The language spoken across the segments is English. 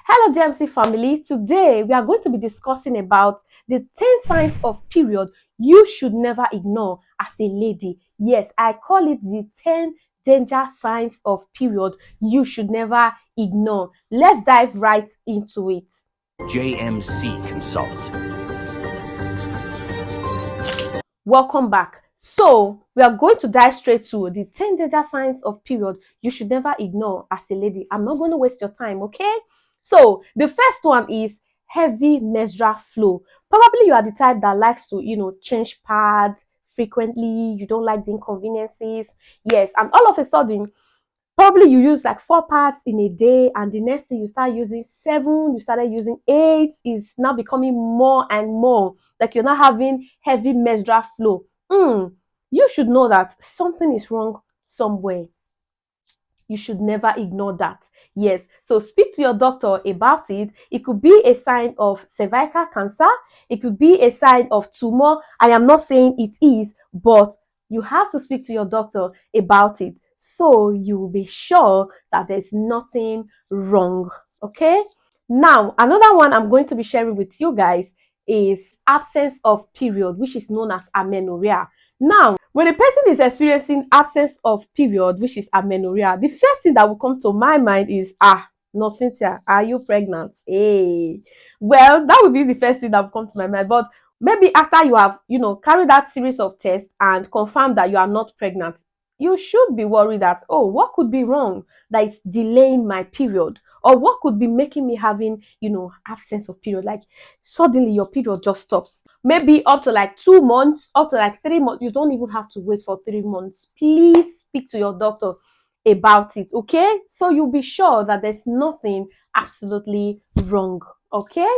Hello GMC family, today we are going to be discussing about the 10 signs of period you should never ignore as a lady. Yes, I call it the 10 danger signs of period you should never ignore. Let's dive right into it. JMC Consult. Welcome back. So, we are going to dive straight to the 10 danger signs of period you should never ignore as a lady. I'm not going to waste your time, okay? So, the first one is heavy menstrual flow. Probably you are the type that likes to, change pads frequently. You don't like the inconveniences. Yes, and all of a sudden, probably you use like 4 pads in a day, and the next thing you start using 7, you started using 8, is now becoming more and more. Like you're not having heavy menstrual flow. You should know that something is wrong somewhere. You should never ignore that. Yes, so speak to your doctor about it. It could be a sign of cervical cancer, it could be a sign of tumor. I am not saying it is, but you have to speak to your doctor about it so you will be sure that there's nothing wrong. Okay, now another one I'm going to be sharing with you guys is absence of period, which is known as amenorrhea. Now, when a person is experiencing absence of period, which is amenorrhea, the first thing that will come to my mind is, no, Cynthia, are you pregnant? Hey, well, that would be the first thing that will come to my mind. But maybe after you have, carried that series of tests and confirmed that you are not pregnant, you should be worried that, oh, what could be wrong that is delaying my period? Or what could be making me having, absence of period? Like suddenly your period just stops. Maybe up to like 2 months, up to like 3 months. You don't even have to wait for 3 months. Please speak to your doctor about it, okay? So you'll be sure that there's nothing absolutely wrong, okay?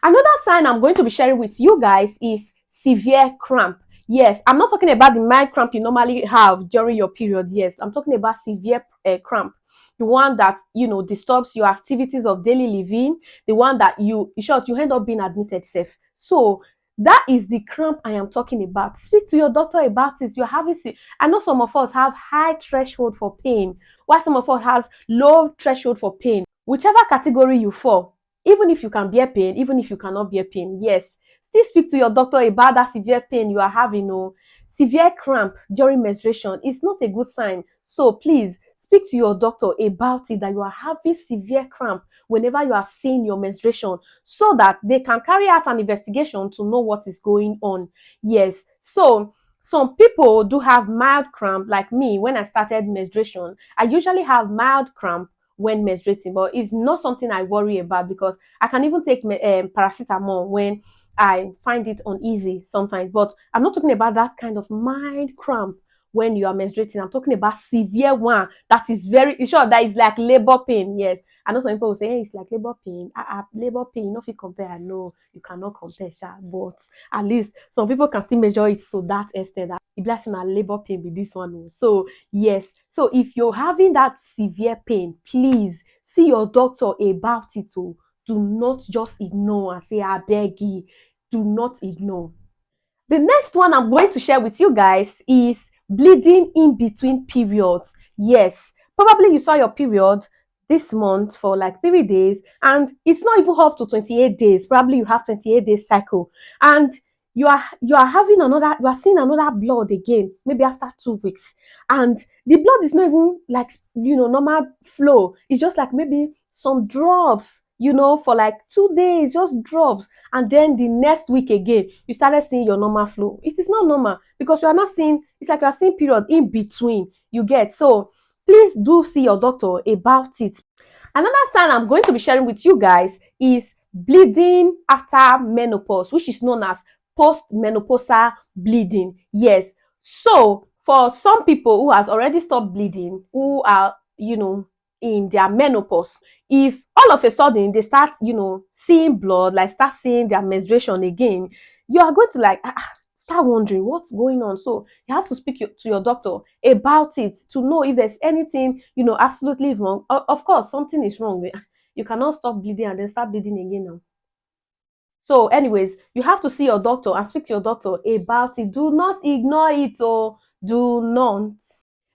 Another sign I'm going to be sharing with you guys is severe cramp. Yes, I'm not talking about the mild cramp you normally have during your period. Yes, I'm talking about severe cramp. The one that, disturbs your activities of daily living. The one that in short, you end up being admitted safe. So that is the cramp I am talking about. Speak to your doctor about it. You're having, I know some of us have high threshold for pain, while some of us has low threshold for pain. Whichever category you fall, even if you can bear pain, even if you cannot bear pain, yes, still speak to your doctor about that severe pain you are having. Severe cramp during menstruation is not a good sign. So please speak to your doctor about it, that you are having severe cramp whenever you are seeing your menstruation, so that they can carry out an investigation to know what is going on. Yes, so some people do have mild cramp. Like me, when I started menstruation, I usually have mild cramp when menstruating, but it's not something I worry about, because I can even take paracetamol when I find it uneasy sometimes. But I'm not talking about that kind of mild cramp when you are menstruating. I'm talking about severe one that is very sure, that is like labor pain. Yes, I know some people will say, hey, it's like labor pain. Labor pain, no fit compare. No, you cannot compare, but at least some people can still measure it to that extent, that it blessing a labor pain with this one. So yes, so if you're having that severe pain, please see your doctor about it. Do not just ignore and say, I beg you. Do not ignore. The next one I'm going to share with you guys is bleeding in between periods. Yes, probably you saw your period this month for like 3 days, and it's not even up to 28 days. Probably you have 28 days cycle, and you are having another, you are seeing another blood again, maybe after 2 weeks, and the blood is not even like normal flow. It's just like maybe some drops, for like 2 days, just drops, and then the next week again you started seeing your normal flow. It is not normal, because you are not seeing, it's like you are seeing period in between, you get. So please do see your doctor about it. Another sign I'm going to be sharing with you guys is bleeding after menopause, which is known as post-menopausal bleeding. Yes, so for some people who has already stopped bleeding, who are in their menopause, if all of a sudden they start seeing blood, like start seeing their menstruation again, you are going to like start wondering what's going on. So you have to speak to your doctor about it to know if there's anything absolutely wrong. Of course, something is wrong. You cannot stop bleeding and then start bleeding again now. So anyways, you have to see your doctor and speak to your doctor about it. Do not ignore it, or do not.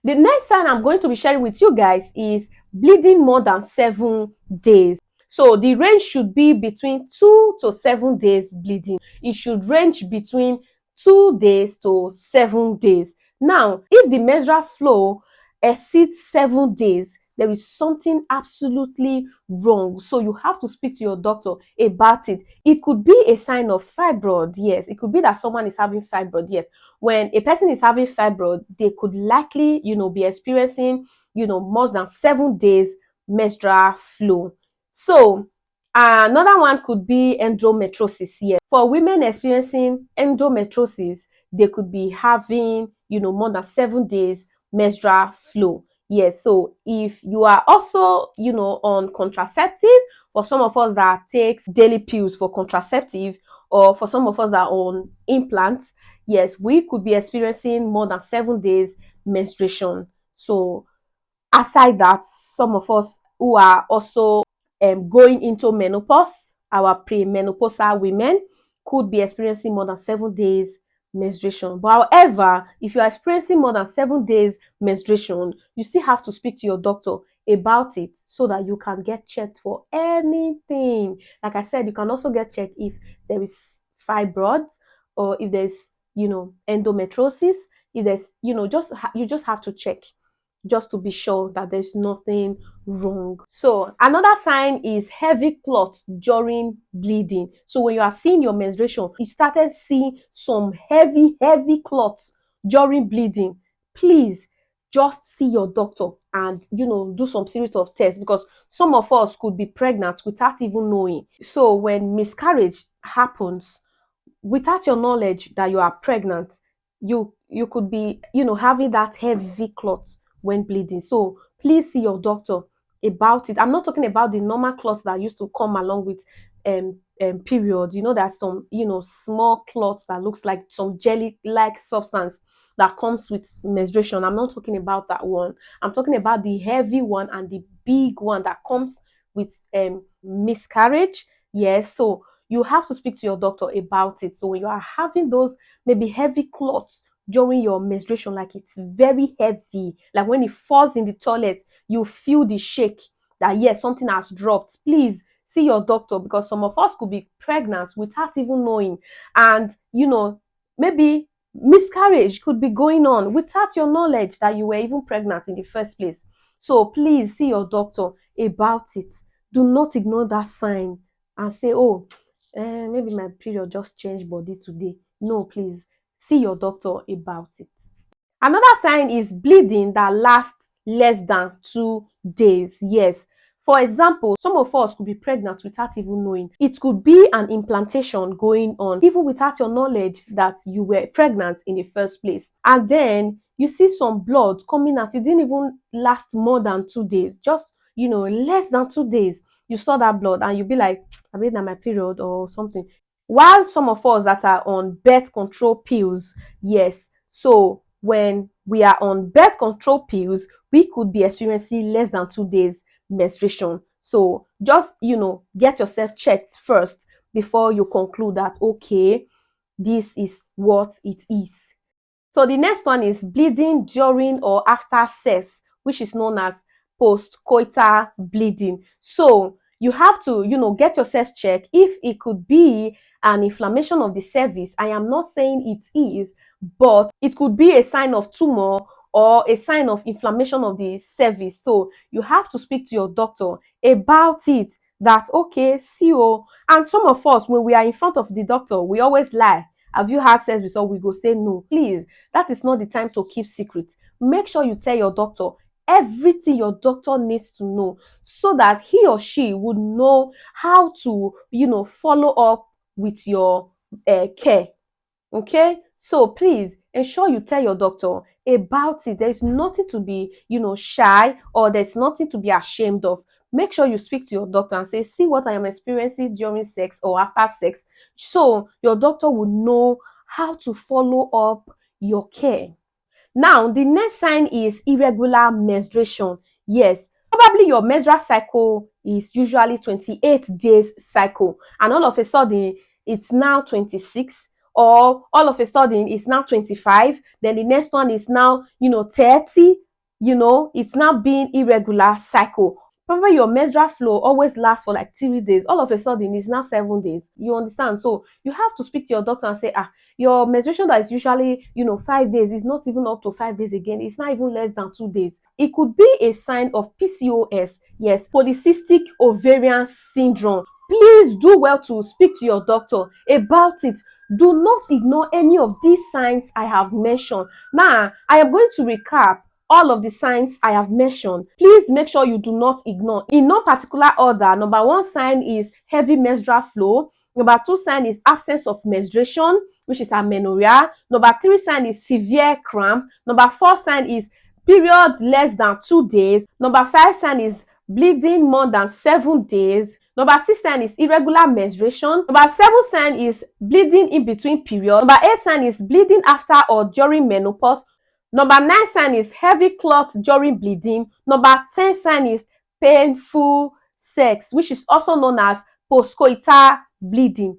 The next sign I'm going to be sharing with you guys is bleeding more than 7 days. So the range should be between 2 to 7 days bleeding. It should range between 2 days to 7 days. Now, if the menstrual flow exceeds 7 days, there is something absolutely wrong. So you have to speak to your doctor about it. It could be a sign of fibroid, yes. It could be that someone is having fibroid, yes. When a person is having fibroid, they could likely, be experiencing, more than 7 days menstrual flow. So another one could be endometriosis. Yes, for women experiencing endometriosis, they could be having, more than 7 days menstrual flow. Yes, so if you are also, on contraceptive, for some of us that takes daily pills for contraceptive, or for some of us that are on implants, yes, we could be experiencing more than 7 days menstruation. So aside that, some of us who are also going into menopause, our premenopausal women, could be experiencing more than 7 days menstruation. But however, if you are experiencing more than 7 days menstruation, you still have to speak to your doctor about it so that you can get checked for anything. Like I said, you can also get checked if there is fibroids, or if there's, endometriosis. If there's, you just have to check just to be sure that there's nothing wrong. So another sign is heavy clots during bleeding. So when you are seeing your menstruation, you started seeing some heavy clots during bleeding, please just see your doctor and, do some series of tests, because some of us could be pregnant without even knowing. So when miscarriage happens without your knowledge that you are pregnant, you could be, having that heavy clot when bleeding. So please see your doctor about it. I'm not talking about the normal clots that used to come along with period. There's some, small clots that looks like some jelly like substance that comes with menstruation. I'm not talking about that one. I'm talking about the heavy one and the big one that comes with miscarriage. Yes, so you have to speak to your doctor about it. So when you are having those maybe heavy clots during your menstruation, like it's very heavy, like when it falls in the toilet, you feel the shake that yes, something has dropped. Please see your doctor, because some of us could be pregnant without even knowing, and maybe miscarriage could be going on without your knowledge that you were even pregnant in the first place. So please see your doctor about it. Do not ignore that sign and say, oh, maybe my period just changed body today. No, please see your doctor about it. Another sign is bleeding that lasts less than 2 days. Yes. For example, some of us could be pregnant without even knowing. It could be an implantation going on, even without your knowledge that you were pregnant in the first place. And then you see some blood coming out. It didn't even last more than 2 days, just, less than 2 days. You saw that blood and you'll be like, I mean, that my period or something. While some of us that are on birth control pills, yes, so when we are on birth control pills, we could be experiencing less than 2 days menstruation. So just, get yourself checked first before you conclude that, okay, this is what it is. So the next one is bleeding during or after sex, which is known as postcoital bleeding. So you have to, get yourself checked if it could be an inflammation of the cervix. I am not saying it is, but it could be a sign of tumor or a sign of inflammation of the cervix. So you have to speak to your doctor about it. That okay, see, oh, and some of us, when we are in front of the doctor, we always lie. Have you had sex before? We go say no. Please, that is not the time to keep secret. Make sure you tell your doctor everything your doctor needs to know, so that he or she would know how to, follow up with your care. Okay, so please ensure you tell your doctor about it. There's nothing to be, shy, or there's nothing to be ashamed of. Make sure you speak to your doctor and say, see what I am experiencing during sex or after sex, so your doctor will know how to follow up your care. Now, the next sign is irregular menstruation. Yes, probably your menstrual cycle is usually 28 days cycle, and all of a sudden it's now 26, or all of a sudden it's now 25, then the next one is now, 30, it's now being irregular cycle. Probably your menstrual flow always lasts for like 3 days. All of a sudden, it's now 7 days. You understand? So you have to speak to your doctor and say, your menstruation that is usually, 5 days is not even up to 5 days again. It's not even less than 2 days. It could be a sign of PCOS. Yes, polycystic ovarian syndrome. Please do well to speak to your doctor about it. Do not ignore any of these signs I have mentioned. Now, I am going to recap all of the signs I have mentioned. Please make sure you do not ignore. In no particular order, number 1 sign is heavy menstrual flow. Number 2 sign is absence of menstruation, which is amenorrhea. Number 3 sign is severe cramp. Number 4 sign is period less than 2 days. Number 5 sign is bleeding more than 7 days. Number 6 sign is irregular menstruation. Number 7 sign is bleeding in between periods. Number 8 sign is bleeding after or during menopause. Number 9 sign is heavy clots during bleeding. Number 10 sign is painful sex, which is also known as postcoital bleeding.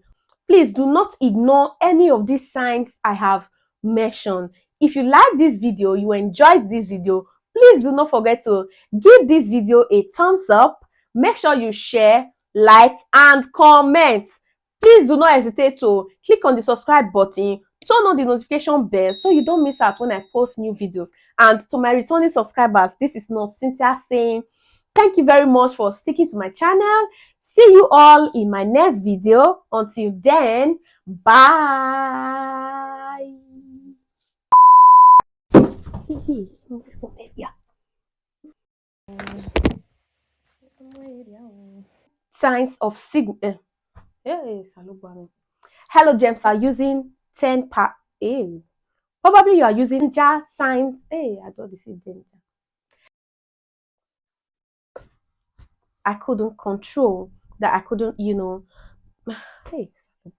Please do not ignore any of these signs I have mentioned. If you like this video, you enjoyed this video, please do not forget to give this video a thumbs up. Make sure you share, like, and comment. Please do not hesitate to click on the subscribe button, turn on the notification bell so you don't miss out when I post new videos. And to my returning subscribers, this is not Cynthia saying thank you very much for sticking to my channel. See you all in my next video. Until then, bye. Signs of sickness. Hello, James. Are using 10 per. Probably you are using jar signs. I don't see danger. I couldn't control that. I couldn't, Hey,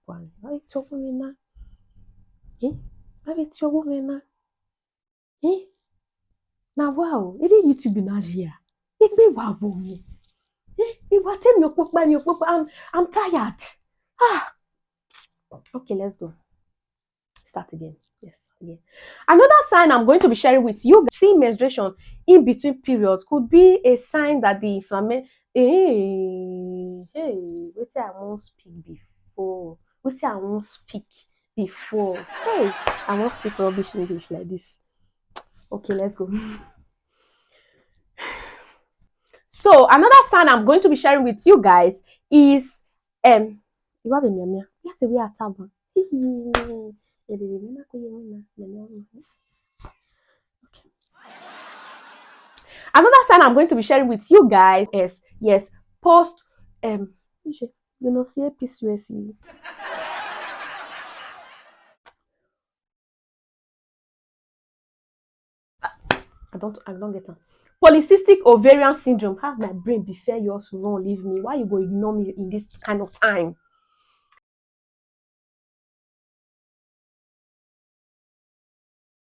why you talking me now? Why you talking me now? Now, wow, it is YouTube in Asia. It be wow, me. You want tell me I'm tired. Okay, let's go. Start again. Yes, again. Another sign I'm going to be sharing with you, seeing menstruation in between periods could be a sign that the inflammation. What I won't speak before. What I won't speak before. Hey, I won't speak rubbish English like this. Okay, let's go. So another sign I'm going to be sharing with you guys is you have a mia. Yes, we are taban. Okay. Another sign I'm going to be sharing with you guys is post PCOS. I don't get it. Polycystic ovarian syndrome. Have my brain be fair, yours won't leave me. Why you go ignore me in this kind of time?